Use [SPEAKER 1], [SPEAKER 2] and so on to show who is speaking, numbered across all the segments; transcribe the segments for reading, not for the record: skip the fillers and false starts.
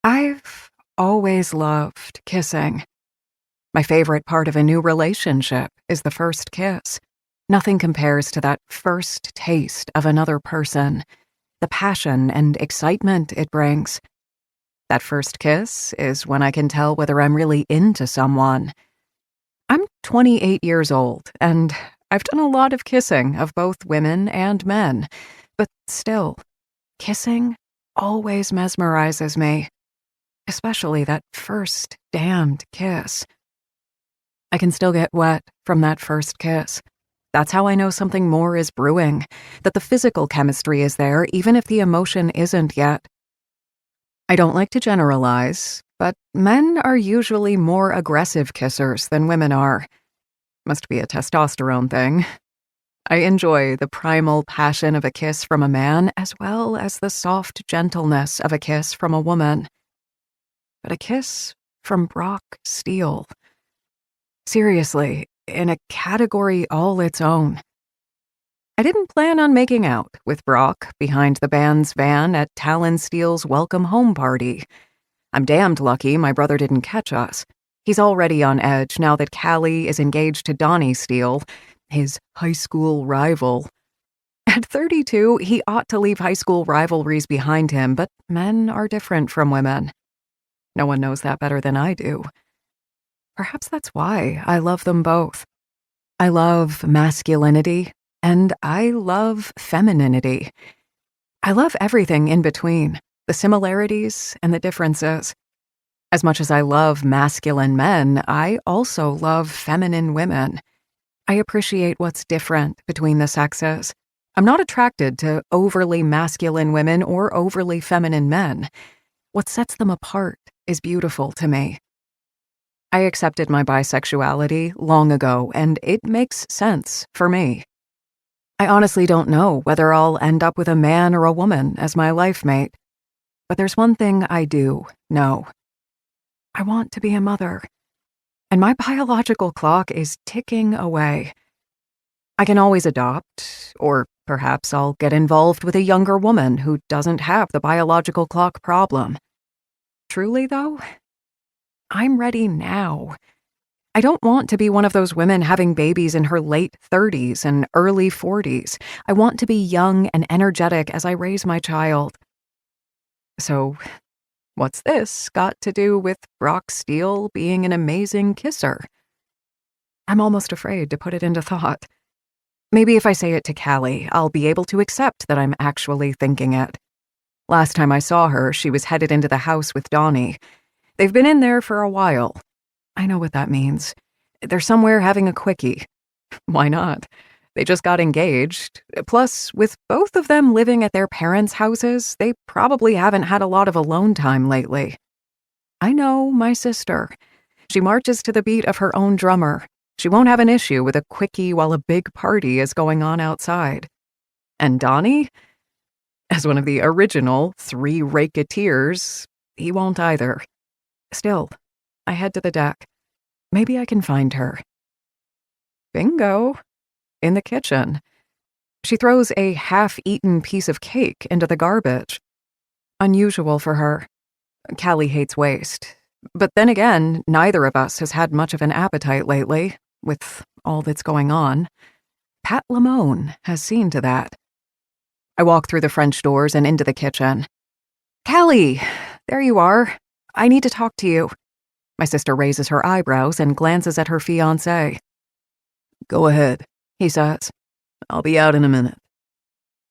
[SPEAKER 1] I've always loved kissing. My favorite part of a new relationship is the first kiss. Nothing compares to that first taste of another person, the passion and excitement it brings. That first kiss is when I can tell whether I'm really into someone. I'm 28 years old, and I've done a lot of kissing of both women and men, but still, kissing always mesmerizes me. Especially that first damned kiss. I can still get wet from that first kiss. That's how I know something more is brewing, that the physical chemistry is there even if the emotion isn't yet. I don't like to generalize, but men are usually more aggressive kissers than women are. Must be a testosterone thing. I enjoy the primal passion of a kiss from a man as well as the soft gentleness of a kiss from a woman. But a kiss from Brock Steele. Seriously, in a category all its own. I didn't plan on making out with Brock behind the band's van at Talon Steele's welcome home party. I'm damned lucky my brother didn't catch us. He's already on edge now that Callie is engaged to Donny Steele, his high school rival. At 32, he ought to leave high school rivalries behind him, but men are different from women. No one knows that better than I do. Perhaps that's why I love them both. I love masculinity, and I love femininity. I love everything in between, the similarities and the differences. As much as I love masculine men, I also love feminine women. I appreciate what's different between the sexes. I'm not attracted to overly masculine women or overly feminine men. What sets them apart is beautiful to me. I accepted my bisexuality long ago, and it makes sense for me. I honestly don't know whether I'll end up with a man or a woman as my life mate, but there's one thing I do know. I want to be a mother, and my biological clock is ticking away. I can always adopt, or perhaps I'll get involved with a younger woman who doesn't have the biological clock problem. Truly, though, I'm ready now. I don't want to be one of those women having babies in her late 30s and early 40s. I want to be young and energetic as I raise my child. So, what's this got to do with Brock Steele being an amazing kisser? I'm almost afraid to put it into thought. Maybe if I say it to Callie, I'll be able to accept that I'm actually thinking it. Last time I saw her, she was headed into the house with Donny. They've been in there for a while. I know what that means. They're somewhere having a quickie. Why not? They just got engaged. Plus, with both of them living at their parents' houses, they probably haven't had a lot of alone time lately. I know my sister. She marches to the beat of her own drummer. She won't have an issue with a quickie while a big party is going on outside. And Donny? As one of the original 3 Raketeers, he won't either. Still, I head to the deck. Maybe I can find her. Bingo. In the kitchen. She throws a half-eaten piece of cake into the garbage. Unusual for her. Callie hates waste. But then again, neither of us has had much of an appetite lately, with all that's going on. Pat Lamone has seen to that. I walk through the French doors and into the kitchen. Callie, there you are. I need to talk to you. My sister raises her eyebrows and glances at her fiancé. Go ahead, he says. I'll be out in a minute.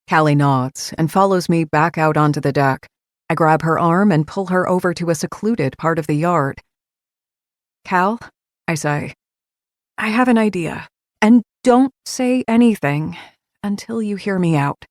[SPEAKER 1] Callie nods and follows me back out onto the deck. I grab her arm and pull her over to a secluded part of the yard. Cal, I say, I have an idea, and don't say anything until you hear me out.